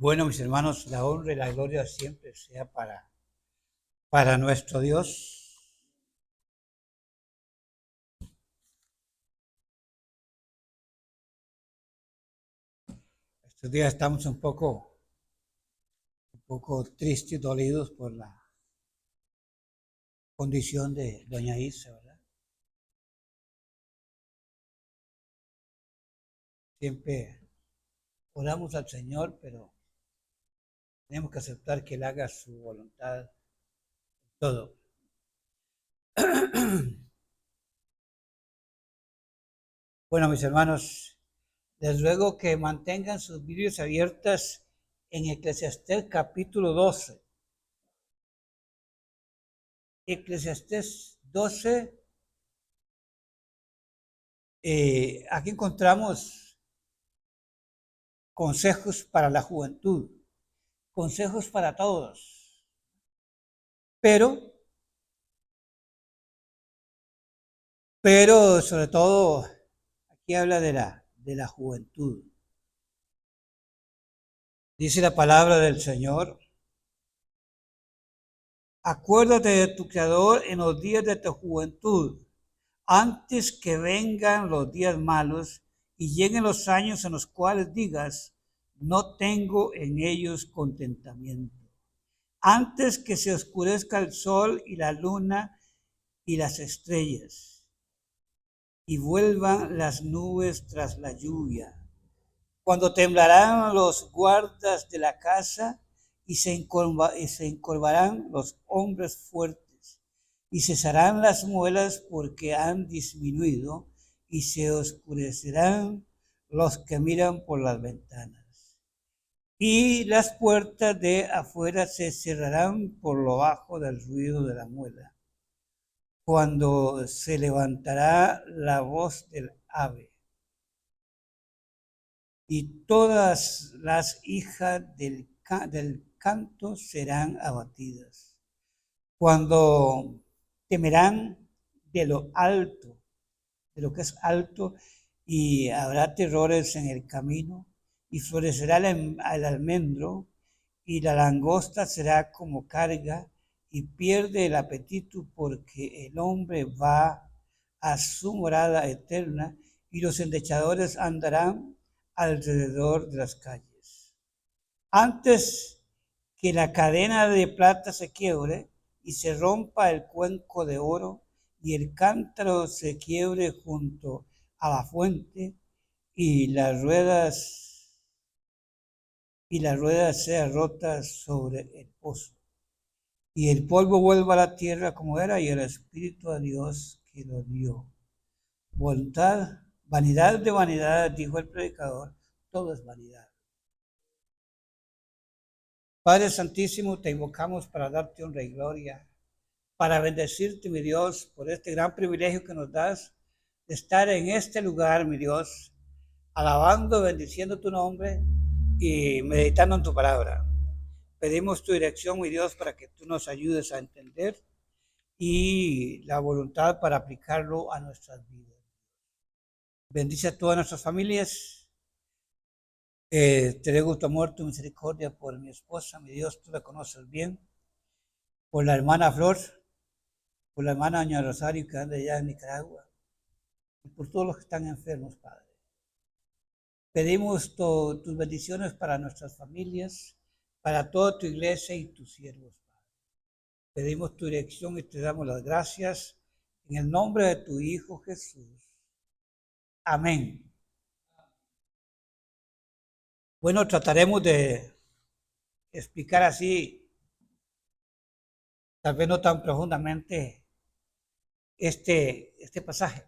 Bueno, mis hermanos, la honra y la gloria siempre sea para nuestro Dios. Estos días estamos un poco tristes y dolidos por la condición de doña Isa, ¿verdad? Siempre oramos al Señor, pero tenemos que aceptar que Él haga su voluntad en todo. Bueno, mis hermanos, les ruego que mantengan sus Biblias abiertas en Eclesiastés capítulo 12. Eclesiastés 12, aquí encontramos consejos para la juventud, consejos para todos, pero sobre todo aquí habla de la juventud. Dice la palabra del Señor: acuérdate de tu Creador en los días de tu juventud, antes que vengan los días malos y lleguen los años en los cuales digas, no tengo en ellos contentamiento. Antes que se oscurezca el sol y la luna y las estrellas, y vuelvan las nubes tras la lluvia, cuando temblarán los guardas de la casa y se encorvarán los hombres fuertes, y cesarán las muelas porque han disminuido, y se oscurecerán los que miran por las ventanas. Y las puertas de afuera se cerrarán por lo bajo del ruido de la muela, cuando se levantará la voz del ave, y todas las hijas del canto serán abatidas, cuando temerán de lo alto, de lo que es alto, y habrá terrores en el camino, y florecerá el almendro, y la langosta será como carga, y pierde el apetito, porque el hombre va a su morada eterna, y los endechadores andarán alrededor de las calles. Antes que la cadena de plata se quiebre y se rompa el cuenco de oro, y el cántaro se quiebre junto a la fuente, y las ruedas sean rotas sobre el pozo, y el polvo vuelva a la tierra como era, y el Espíritu a Dios que lo dio. Voluntad, vanidad de vanidad, dijo el predicador, todo es vanidad. Padre Santísimo, te invocamos para darte honra y gloria, para bendecirte, mi Dios, por este gran privilegio que nos das de estar en este lugar, mi Dios, alabando, bendiciendo tu nombre y meditando en tu palabra. Pedimos tu dirección, mi Dios, para que tú nos ayudes a entender y la voluntad para aplicarlo a nuestras vidas. Bendice a todas nuestras familias. Te ruego tu amor, tu misericordia por mi esposa, mi Dios, tú la conoces bien, por la hermana Flor, por la hermana Doña Rosario que anda allá en Nicaragua, y por todos los que están enfermos, Padre. Pedimos tus bendiciones para nuestras familias, para toda tu iglesia y tus siervos, Padre. Pedimos tu dirección y te damos las gracias en el nombre de tu Hijo Jesús. Amén. Bueno, trataremos de explicar así, tal vez no tan profundamente, este pasaje.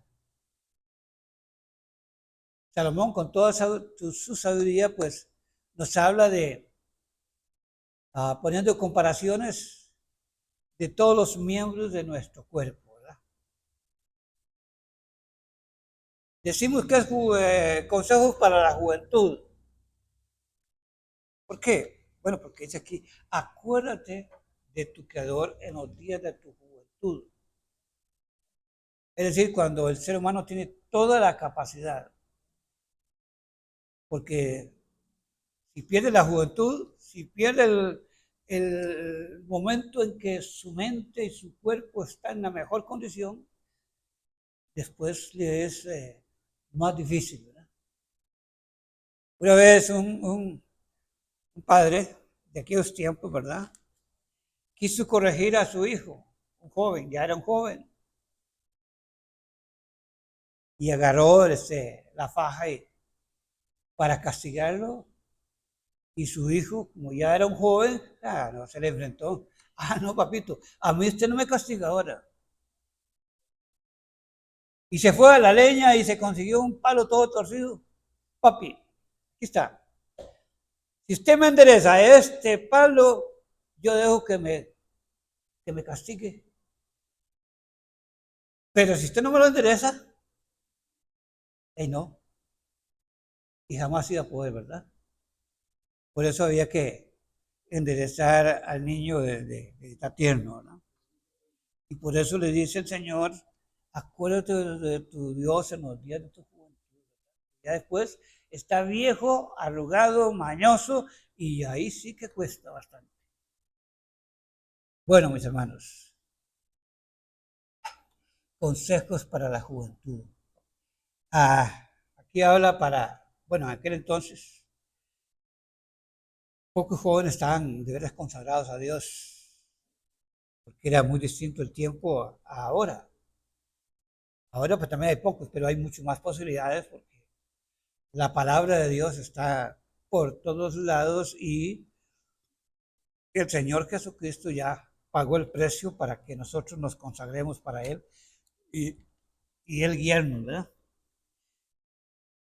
Salomón, con toda su sabiduría, pues nos habla de, poniendo comparaciones de todos los miembros de nuestro cuerpo, ¿verdad? Decimos que es consejos para la juventud. ¿Por qué? Bueno, porque dice aquí, acuérdate de tu Creador en los días de tu juventud. Es decir, cuando el ser humano tiene toda la capacidad, porque Si pierde la juventud, si pierde el momento en que su mente y su cuerpo están en la mejor condición, después le es más difícil, ¿verdad? Una vez un padre de aquellos tiempos, ¿verdad? Quiso corregir a su hijo, un joven, ya era un joven, y agarró la faja para castigarlo. Y su hijo, como ya era un joven, no, se le enfrentó. No, papito, a mí usted no me castiga ahora. Y se fue a la leña y se consiguió un palo todo torcido. Papi, aquí está. Si usted me endereza este palo, yo dejo que me castigue. Pero si usted no me lo endereza, no. Y jamás iba a poder, ¿verdad? Por eso había que enderezar al niño de estar tierno, ¿no? Y por eso le dice el Señor, acuérdate de tu Dios en los días de tu juventud. Ya después está viejo, arrugado, mañoso, y ahí sí que cuesta bastante. Bueno, mis hermanos, consejos para la juventud. Aquí habla bueno, en aquel entonces, pocos jóvenes estaban de veras consagrados a Dios, porque era muy distinto el tiempo a ahora. Ahora pues también hay pocos, pero hay mucho más posibilidades porque la palabra de Dios está por todos lados y el Señor Jesucristo ya pagó el precio para que nosotros nos consagremos para Él y, y Él guiarnos, ¿verdad?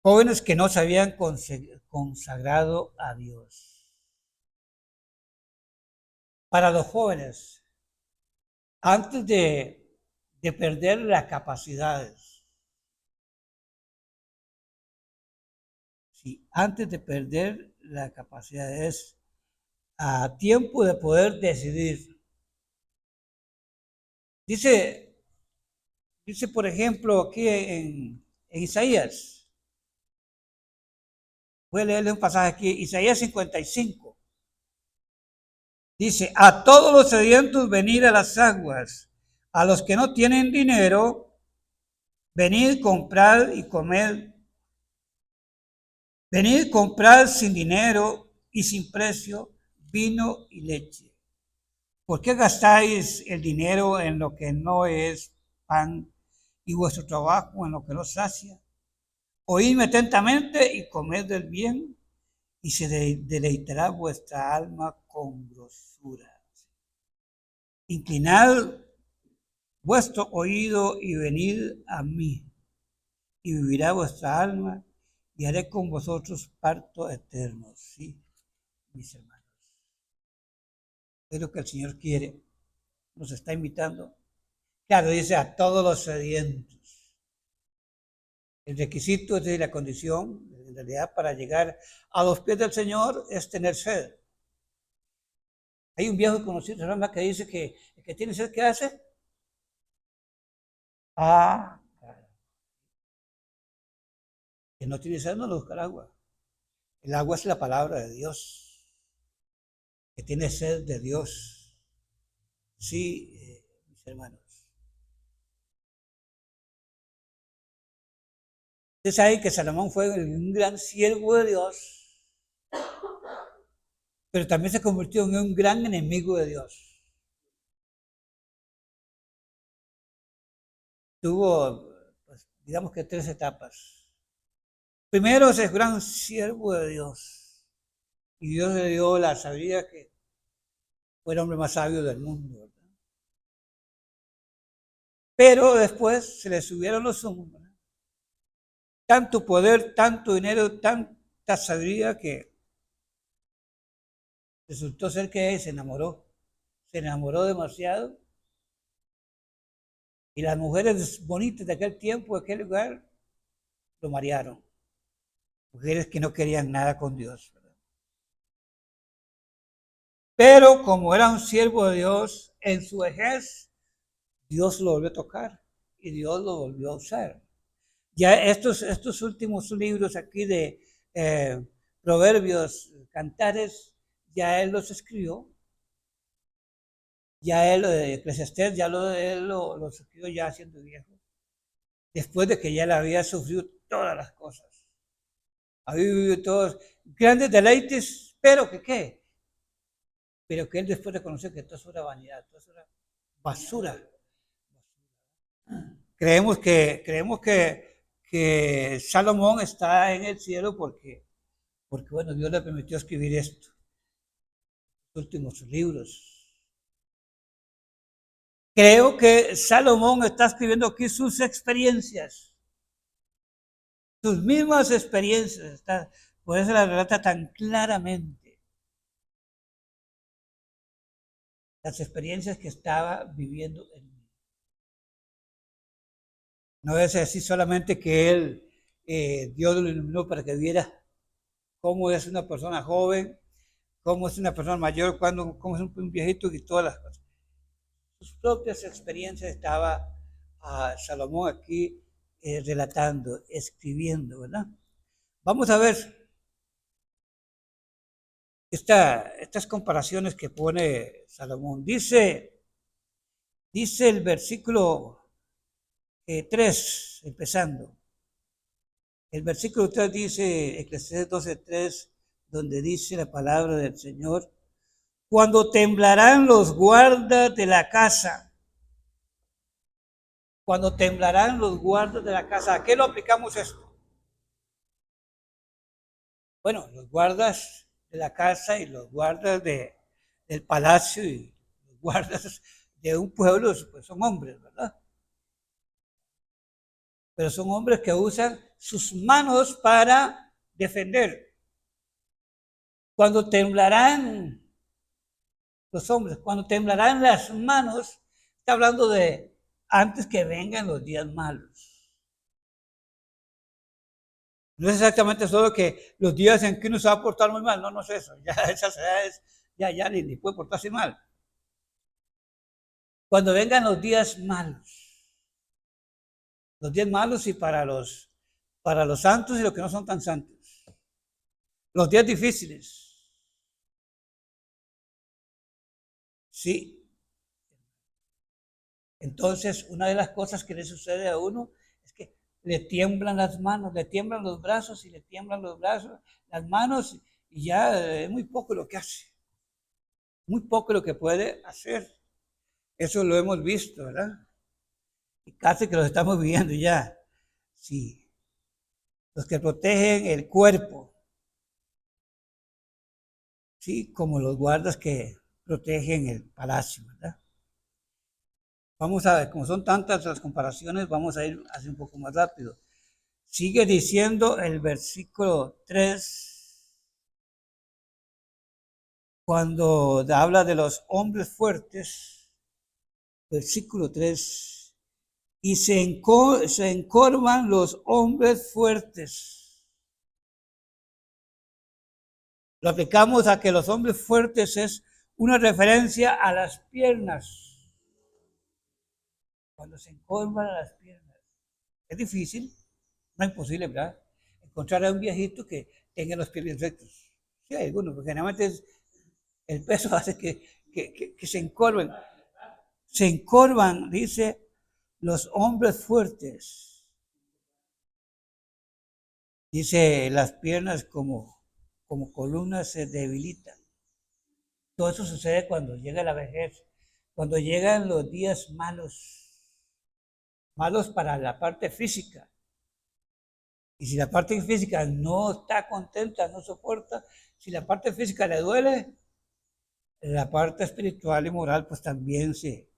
Jóvenes que no se habían consagrado a Dios. Para los jóvenes, antes de perder las capacidades, sí, antes de perder la capacidad es a tiempo de poder decidir. Dice por ejemplo, aquí en Isaías, voy a leerle un pasaje aquí, Isaías 55. Dice, a todos los sedientos venid a las aguas, a los que no tienen dinero, venid, comprad y comed. Venid, comprad sin dinero y sin precio vino y leche. ¿Por qué gastáis el dinero en lo que no es pan y vuestro trabajo en lo que no sacia? Oídme atentamente y comed del bien y se deleitará vuestra alma con grosura. Inclinad vuestro oído y venid a mí, y vivirá vuestra alma, y haré con vosotros pacto eterno. Sí, mis hermanos. Es lo que el Señor quiere. Nos está invitando. Claro, dice a todos los sedientos. El requisito es de la condición, en realidad, para llegar a los pies del Señor es tener sed. Hay un viejo conocido que dice que el que tiene sed, ¿qué hace? Que no tiene sed no le busca el agua. El agua es la palabra de Dios. Que tiene sed de Dios. Sí, mis hermanos. Ustedes saben que Salomón fue un gran siervo de Dios, pero también se convirtió en un gran enemigo de Dios. Tuvo, pues, digamos que 3 etapas. Primero, es gran siervo de Dios. Y Dios le dio la sabiduría que fue el hombre más sabio del mundo, ¿verdad? Pero después se le subieron los humos, ¿verdad? Tanto poder, tanto dinero, tanta sabiduría que resultó ser que se enamoró demasiado. Y las mujeres bonitas de aquel tiempo, de aquel lugar, lo marearon. Mujeres que no querían nada con Dios, ¿verdad? Pero como era un siervo de Dios, en su vejez, Dios lo volvió a tocar y Dios lo volvió a usar. Ya estos últimos libros aquí de Proverbios, Cantares, ya él los escribió. Ya él, Eclesiastés, él lo escribió ya siendo viejo. Después de que ya le había sufrido todas las cosas. Había vivido todos grandes deleites, pero que qué. Pero que él después reconoció que todo eso era vanidad, todo eso era basura. Creemos que Salomón está en el cielo porque bueno, Dios le permitió escribir esto, los últimos libros. Creo que Salomón está escribiendo aquí sus experiencias, sus mismas experiencias, por eso la relata tan claramente. Las experiencias que estaba viviendo en mí. No es así solamente que él, Dios lo iluminó para que viera cómo es una persona joven, cómo es una persona mayor, cómo es un viejito y todas las cosas. Sus propias experiencias estaba Salomón aquí relatando, escribiendo, ¿verdad? Vamos a ver estas comparaciones que pone Salomón. Dice el versículo 3, empezando. El versículo 3 dice, Eclesiastés 12:3, donde dice la palabra del Señor, cuando temblarán los guardas de la casa. Cuando temblarán los guardas de la casa. ¿A qué lo aplicamos esto? Bueno, los guardas de la casa y los guardas del palacio y los guardas de un pueblo, pues son hombres, ¿verdad? Pero son hombres que usan sus manos para defender. Cuando temblarán los hombres, cuando temblarán las manos, está hablando de antes que vengan los días malos. No es exactamente solo que los días en que uno se va a portar muy mal, no es eso, ya esas edades, ya ni puede portarse mal. Cuando vengan los días malos y para los santos y los que no son tan santos, los días difíciles, sí. Entonces, una de las cosas que le sucede a uno es que le tiemblan las manos, le tiemblan los brazos y le tiemblan los brazos, las manos, y ya es muy poco lo que hace, muy poco lo que puede hacer. Eso lo hemos visto, ¿verdad? Y casi que lo estamos viviendo ya. Sí. Los que protegen el cuerpo, sí, como los guardas que protegen el palacio, ¿verdad? Vamos a ver, como son tantas las comparaciones, vamos a ir así un poco más rápido. Sigue diciendo el versículo 3, cuando habla de los hombres fuertes, versículo 3, y se encorvan los hombres fuertes. Lo aplicamos a que los hombres fuertes es una referencia a las piernas. Cuando se encorvan las piernas. Es difícil, no es imposible, ¿verdad? Encontrar a un viejito que tenga los pies rectos. Sí, hay algunos, porque generalmente el peso hace que se encorven. Se encorvan, dice, los hombres fuertes. Dice, las piernas como columnas se debilitan. Todo eso sucede cuando llega la vejez, cuando llegan los días malos para la parte física. Y si la parte física no está contenta, no soporta, si la parte física le duele, la parte espiritual y moral pues también se.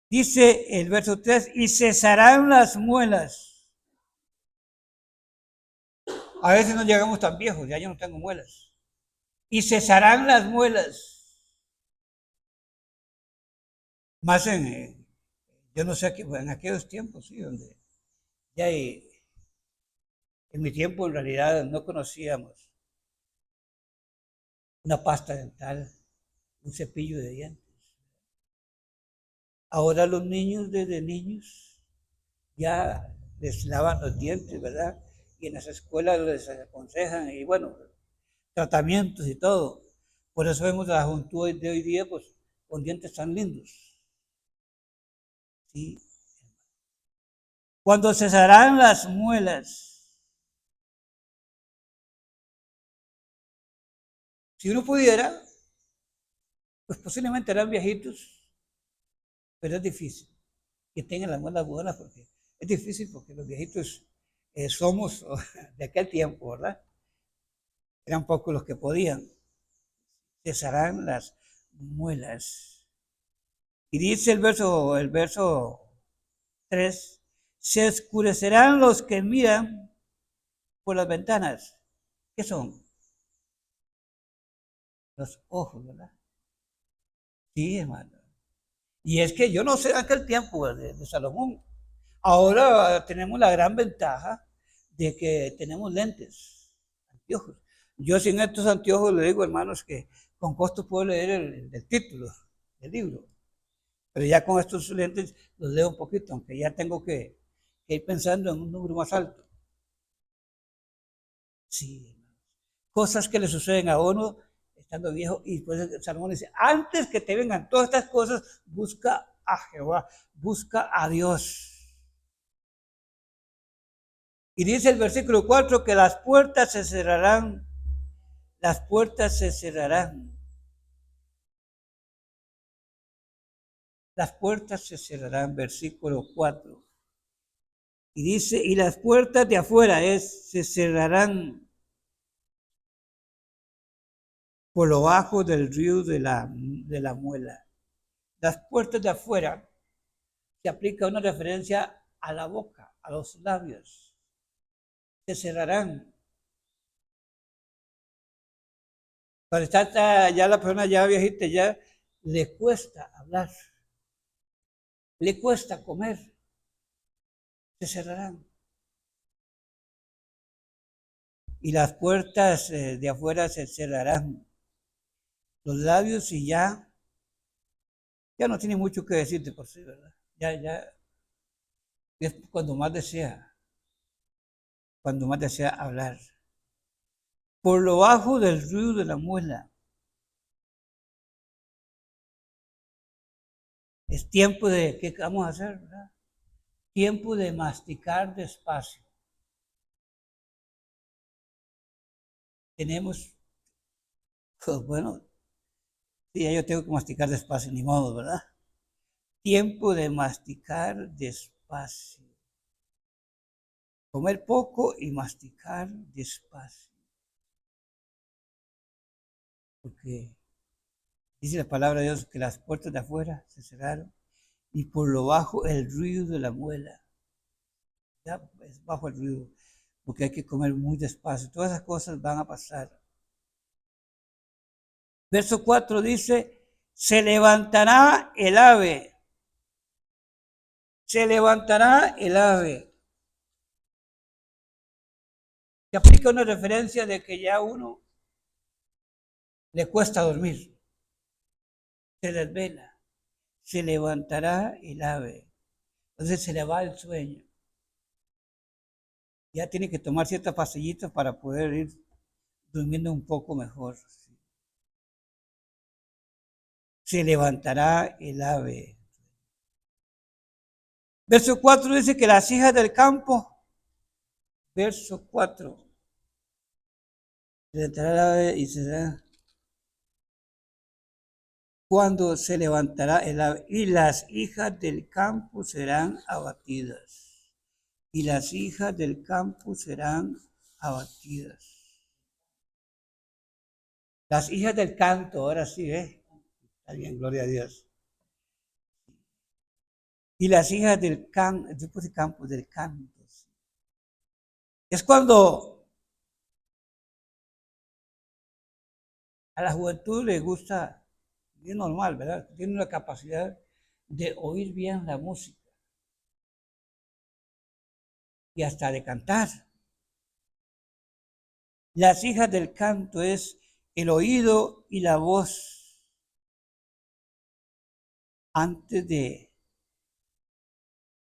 Dice el verso 3, y cesarán las muelas. A veces no llegamos tan viejos, ya yo no tengo muelas. Y cesarán las muelas. Más yo no sé, en aquellos tiempos, sí, donde ya en mi tiempo en realidad no conocíamos una pasta dental, un cepillo de dientes. Ahora los niños desde niños ya les lavan los dientes, ¿verdad? y en las escuelas les aconsejan, y bueno, tratamientos y todo. Por eso vemos a la juventud de hoy día, pues, con dientes tan lindos. ¿Sí? Cuando cesarán las muelas, si uno pudiera, pues posiblemente eran viejitos, pero es difícil que tengan las muelas buenas porque es difícil porque los viejitos somos de aquel tiempo, ¿verdad? Eran pocos los que podían. Cesarán las muelas. Y dice el verso 3, se oscurecerán los que miran por las ventanas. ¿Qué son? Los ojos, ¿verdad? Sí, hermano. Y es que yo no sé en aquel tiempo de Salomón. Ahora tenemos la gran ventaja de que tenemos lentes, anteojos. Yo sin estos anteojos le digo, hermanos, que con costo puedo leer el título del libro. Pero ya con estos lentes los leo un poquito, aunque ya tengo que ir pensando en un número más alto. Sí, cosas que le suceden a uno estando viejo. Y pues Salomón dice, antes que te vengan todas estas cosas, busca a Jehová, busca a Dios. Y dice el versículo 4 que las puertas se cerrarán, las puertas se cerrarán, las puertas se cerrarán, versículo 4. Y dice, y las puertas de afuera se cerrarán por lo bajo del río de la muela. Las puertas de afuera se aplica una referencia a la boca, a los labios. Se cerrarán. Cuando está ya la persona ya viejita, ya le cuesta hablar, le cuesta comer, se cerrarán. Y las puertas de afuera se cerrarán. Los labios y ya no tiene mucho que decir de por sí, ¿verdad? Ya es cuando más desea hablar. Por lo bajo del ruido de la muela. Es tiempo de, ¿qué vamos a hacer? ¿Verdad? Tiempo de masticar despacio. Tenemos, pues bueno, sí, yo tengo que masticar despacio, ni modo, ¿verdad? Tiempo de masticar despacio. Comer poco y masticar despacio. Porque dice la palabra de Dios que las puertas de afuera se cerraron y por lo bajo el ruido de la muela. Ya es bajo el ruido, porque hay que comer muy despacio. Todas esas cosas van a pasar. Verso 4 dice, se levantará el ave. Se levantará el ave. Se aplica una referencia de que ya a uno le cuesta dormir. Se desvela. Se levantará el ave. Entonces se le va el sueño. Ya tiene que tomar ciertas pastillitas para poder ir durmiendo un poco mejor. Se levantará el ave. Verso 4 dice que las hijas del campo, verso 4, se levantará el ave y será cuando se levantará el ave y las hijas del campo serán abatidas. Y las hijas del campo serán abatidas. Las hijas del canto, ahora sí, está bien, gloria a Dios. Y las hijas del campo, del canto. Es cuando a la juventud le gusta, es normal, ¿verdad? Tiene una capacidad de oír bien la música y hasta de cantar. Las hijas del canto es el oído y la voz antes de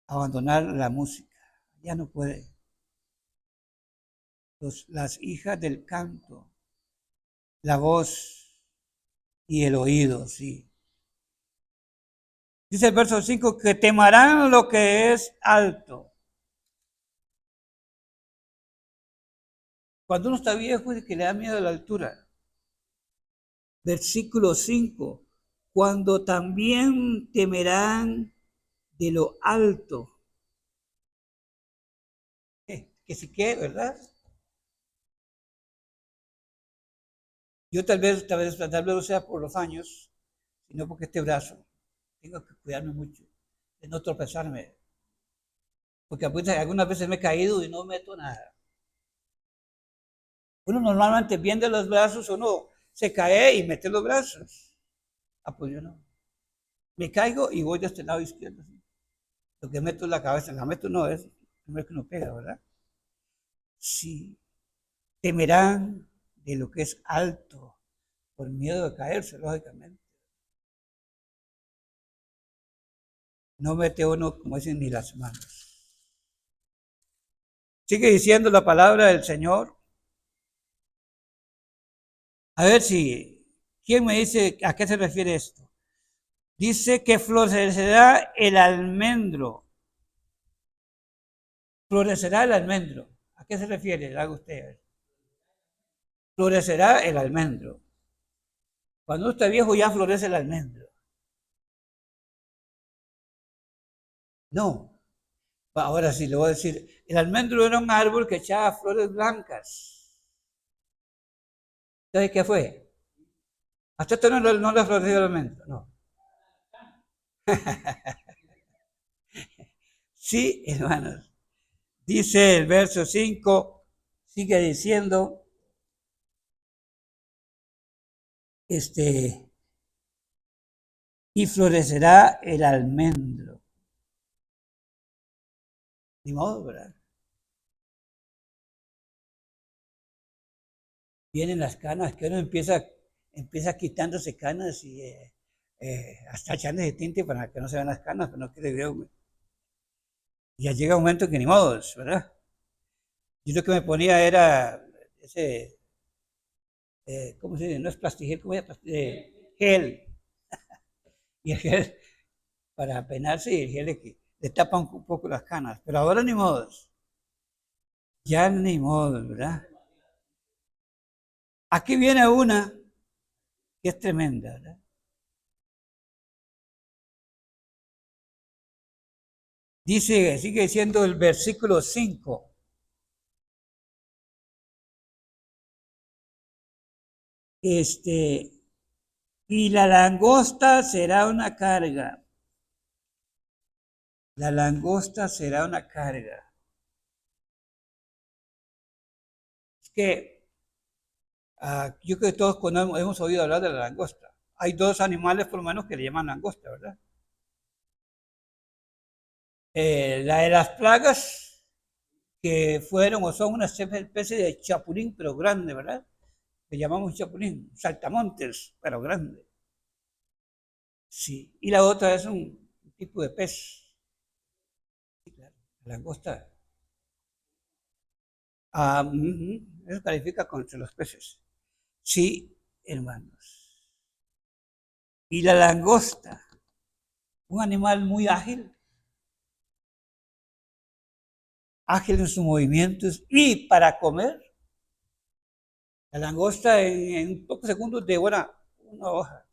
abandonar la música. Ya no puede. las hijas del canto, la voz y el oído, sí. Dice el verso 5 que temerán lo que es alto. Cuando uno está viejo es que le da miedo a la altura. Versículo 5, cuando también temerán de lo alto. Que sí que, ¿verdad? Yo tal vez no sea por los años, sino porque este brazo, tengo que cuidarme mucho, de no tropezarme. Porque algunas veces me he caído y no meto nada. Uno normalmente viendo los brazos, uno se cae y mete los brazos. Ah, pues yo no. Me caigo y voy de este lado izquierdo. ¿Sí? Lo que meto es la cabeza, la meto no es, no es que no pega, ¿verdad? Sí. Temerán de lo que es alto, por miedo de caerse, lógicamente. No mete uno, como dicen, ni las manos. Sigue diciendo la palabra del Señor. A ver si, ¿quién me dice a qué se refiere esto? Dice que florecerá el almendro. Florecerá el almendro. ¿A qué se refiere? Haga usted. Florecerá el almendro. Cuando usted es viejo ya florece el almendro. No. Ahora sí le voy a decir. El almendro era un árbol que echaba flores blancas. ¿Sabe qué fue? Hasta esto no le floreció el almendro. No. Sí, hermanos. Dice el verso 5, sigue diciendo, y florecerá el almendro. Ni modo, ¿verdad? Vienen las canas, que uno empieza quitándose canas y hasta echándose tinte para que no se vean las canas, pero no quiere ver. Y ya llega un momento que ni modo, ¿verdad? Yo lo que me ponía era ese, ¿cómo se dice? No es plastigel, ¿cómo se llama? Gel. Y el gel para peinarse y el gel le tapa un poco las canas. Pero ahora ni modo. Ya ni modo, ¿verdad? Aquí viene una que es tremenda, ¿verdad? Dice, sigue diciendo el versículo 5. Y la langosta será una carga. La langosta será una carga. Es que yo creo que todos hemos oído hablar de la langosta. Hay dos animales por lo menos que le llaman langosta, ¿verdad? La de las plagas, que fueron o son una especie de chapulín, pero grande, ¿verdad? Le llamamos chapulín, saltamontes, pero grande. Sí. Y la otra es un tipo de pez. Sí, claro. La langosta. Eso califica contra los peces. Sí, hermanos. Y la langosta, un animal muy ágil, ágil en sus movimientos y para comer, la langosta en pocos segundos devora una hoja.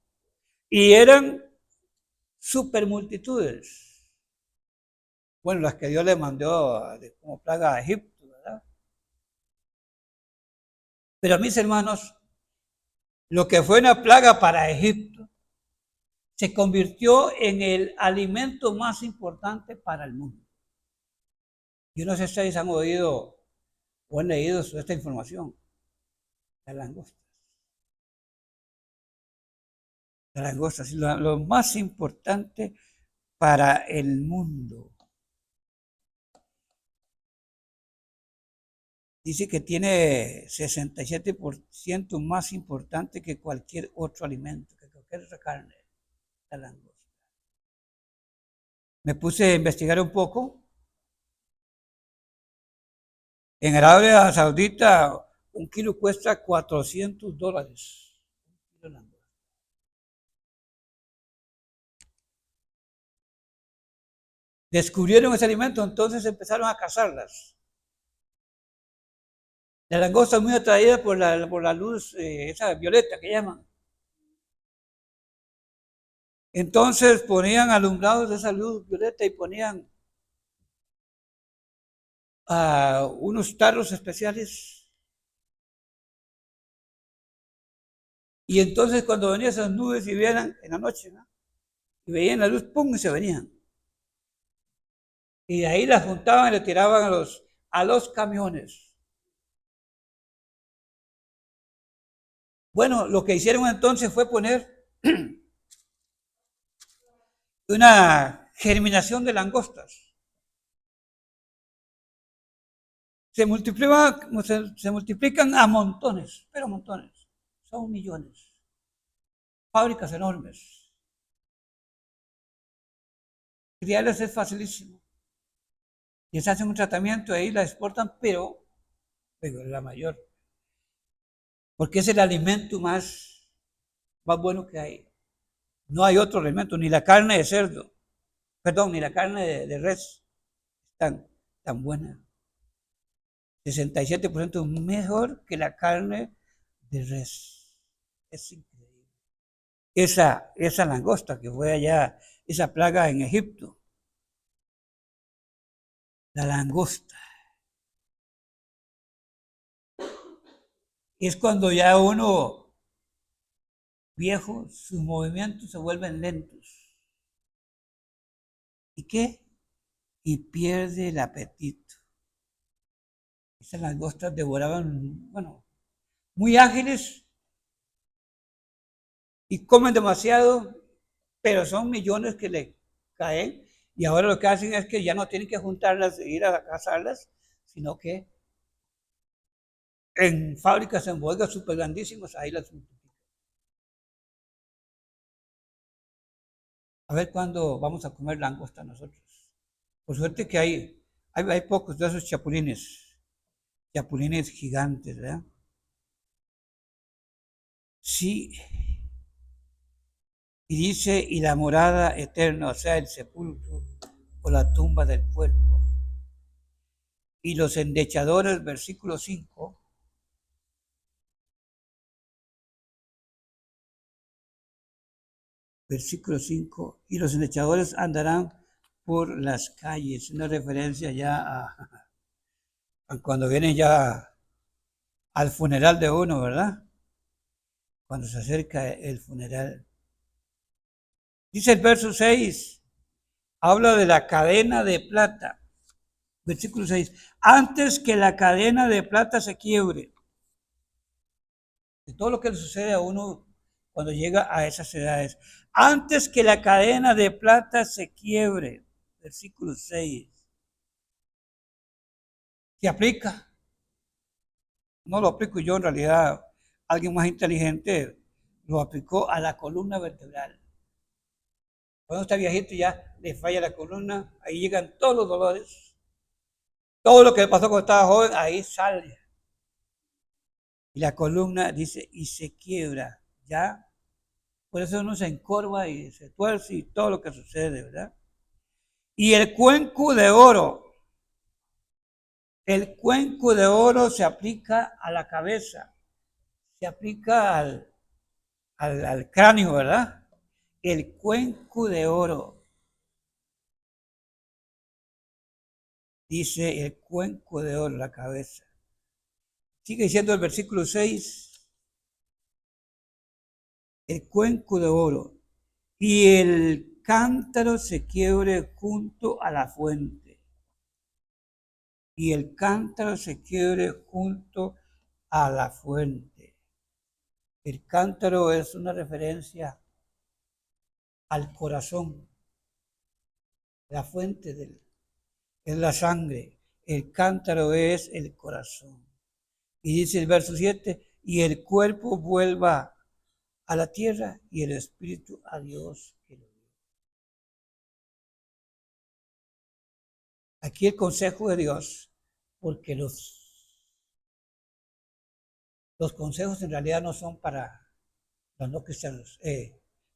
Y eran super multitudes. Bueno, las que Dios le mandó como plaga a Egipto, ¿verdad? Pero mis hermanos, lo que fue una plaga para Egipto se convirtió en el alimento más importante para el mundo. Yo no sé si ustedes han oído o han leído sobre esta información. Las langostas. Las langostas, lo más importante para el mundo. Dice que tiene 67% más importante que cualquier otro alimento, que cualquier otra carne, la langosta. Me puse a investigar un poco. En Arabia Saudita, un kilo cuesta $400. Descubrieron ese alimento, entonces empezaron a cazarlas. La langosta es muy atraída por la luz, esa violeta que llaman. Entonces ponían alumbrados de esa luz violeta y ponían unos tarros especiales. Y entonces cuando venían esas nubes y vieran en la noche, ¿no? Y veían la luz, ¡pum! Y se venían. Y de ahí las juntaban y le tiraban a los camiones. Bueno, lo que hicieron entonces fue poner una germinación de langostas. Se multiplican a montones, pero montones. Son millones. Fábricas enormes. Criarlas es facilísimo. Y les hacen un tratamiento, ahí la exportan, pero la mayor. Porque es el alimento más bueno que hay. No hay otro alimento, ni la carne de cerdo, perdón, ni la carne de res tan buena. 67% mejor que la carne de res. Es increíble. Esa langosta que fue allá, esa plaga en Egipto. La langosta. Es cuando ya uno viejo, sus movimientos se vuelven lentos. ¿Y qué? Y pierde el apetito. Esas langostas devoraban, bueno, muy ágiles y comen demasiado, pero son millones que le caen y ahora lo que hacen es que ya no tienen que juntarlas e ir a cazarlas, sino que en fábricas, en bodegas súper grandísimas, ahí las multiplican. A ver cuándo vamos a comer langosta nosotros. Por suerte que hay pocos de esos chapulines gigantes, ¿verdad? Sí, y dice, y la morada eterna, o sea, el sepulcro o la tumba del cuerpo. Y los endechadores, versículo 5, y los endechadores andarán por las calles, una referencia ya a cuando vienen ya al funeral de uno, ¿verdad? Cuando se acerca el funeral. Dice el verso 6, habla de la cadena de plata. Versículo 6, antes que la cadena de plata se quiebre, de todo lo que le sucede a uno cuando llega a esas edades, antes que la cadena de plata se quiebre, versículo 6, se aplica, no lo aplico yo en realidad, alguien más inteligente lo aplicó a la columna vertebral. Cuando está viejito ya le falla la columna, ahí llegan todos los dolores, todo lo que le pasó cuando estaba joven, ahí sale. Y la columna dice, y se quiebra, ¿ya? Por eso uno se encorva y se tuerce y todo lo que sucede, ¿verdad? Y el cuenco de oro se aplica a la cabeza, se aplica al cráneo, ¿verdad? El cuenco de oro, dice el cuenco de oro, la cabeza. Sigue diciendo el versículo 6, el cuenco de oro, y el cántaro se quiebre junto a la fuente. Y el cántaro se quiebre junto a la fuente. El cántaro es una referencia al corazón. La fuente es la sangre. El cántaro es el corazón. Y dice el verso 7, y el cuerpo vuelva a la tierra y el espíritu a Dios que lo dio. Aquí el consejo de Dios, porque los Los consejos en realidad no son para los no cristianos.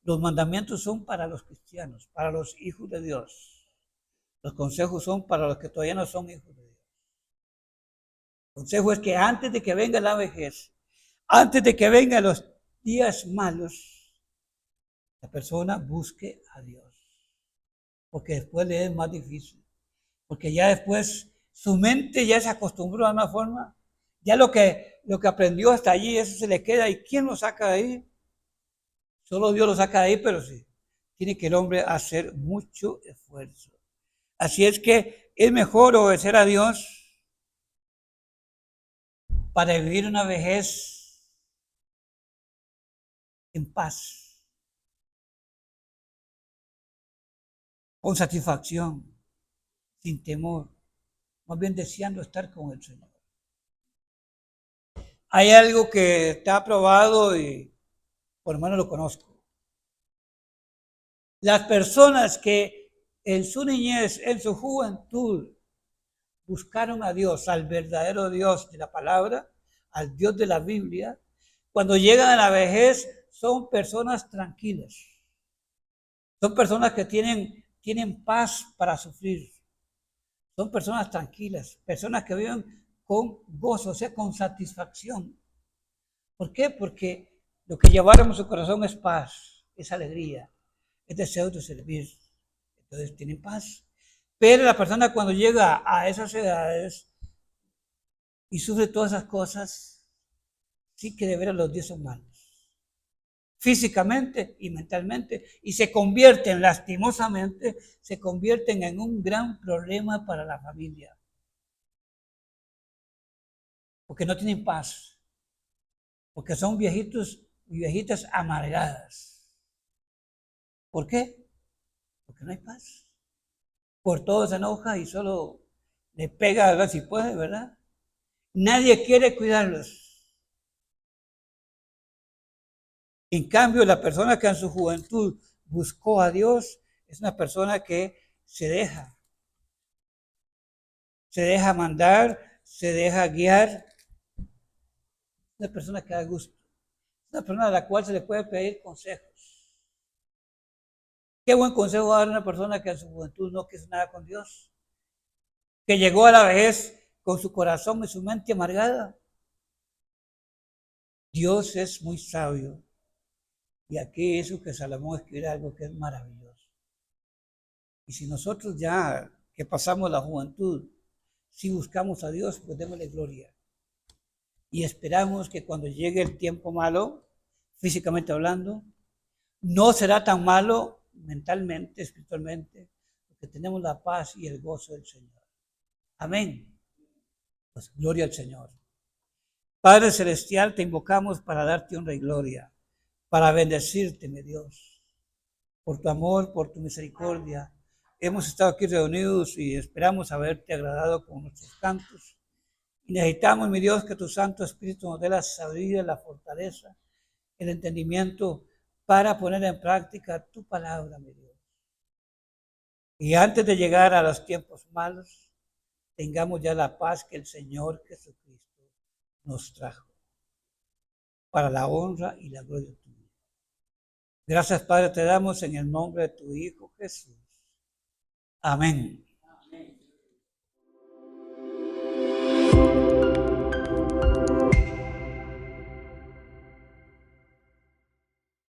Los mandamientos son para los cristianos, para los hijos de Dios. Los consejos son para los que todavía no son hijos de Dios. El consejo es que antes de que venga la vejez, antes de que vengan los días malos, la persona busque a Dios. Porque después le es más difícil. Porque ya después su mente ya se acostumbró a una forma. Ya lo que aprendió hasta allí, eso se le queda. ¿Y quién lo saca de ahí? Solo Dios lo saca de ahí, pero sí. Tiene que el hombre hacer mucho esfuerzo. Así es que es mejor obedecer a Dios para vivir una vejez en paz, con satisfacción, sin temor, más bien deseando estar con el Señor. Hay algo que está probado y por lo menos lo conozco. Las personas que en su niñez, en su juventud, buscaron a Dios, al verdadero Dios de la palabra, al Dios de la Biblia, cuando llegan a la vejez son personas tranquilas. Son personas que tienen paz para sufrir. Son personas tranquilas, personas que viven con gozo, o sea, con satisfacción. ¿Por qué? Porque lo que llevaron en su corazón es paz, es alegría, es deseo de servir. Entonces tienen paz. Pero la persona cuando llega a esas edades y sufre todas esas cosas, sí que de veras los días son malos. Físicamente y mentalmente. Y se convierten, lastimosamente, se convierten en un gran problema para la familia. Porque no tienen paz. Porque son viejitos y viejitas amargadas. ¿Por qué? Porque no hay paz. Por todo se enoja y solo le pega a ver si puede, ¿verdad? Nadie quiere cuidarlos. En cambio, la persona que en su juventud buscó a Dios es una persona que se deja mandar, se deja guiar. Una persona que da gusto. Una persona a la cual se le puede pedir consejos. ¿Qué buen consejo va a dar una persona que en su juventud no quiso nada con Dios? Que llegó a la vejez con su corazón y su mente amargada. Dios es muy sabio. Y aquí eso que Salomón escribe algo que es maravilloso. Y si nosotros ya que pasamos la juventud, si buscamos a Dios, pues démosle gloria. Y esperamos que cuando llegue el tiempo malo, físicamente hablando, no será tan malo mentalmente, espiritualmente, porque tenemos la paz y el gozo del Señor. Amén. Pues gloria al Señor. Padre Celestial, te invocamos para darte honra y gloria, para bendecirte, mi Dios, por tu amor, por tu misericordia. Hemos estado aquí reunidos y esperamos haberte agradado con nuestros cantos. Y necesitamos, mi Dios, que tu Santo Espíritu nos dé la sabiduría, la fortaleza, el entendimiento para poner en práctica tu palabra, mi Dios. Y antes de llegar a los tiempos malos, tengamos ya la paz que el Señor Jesucristo nos trajo para la honra y la gloria tuya. Gracias, Padre, te damos en el nombre de tu Hijo Jesús. Amén.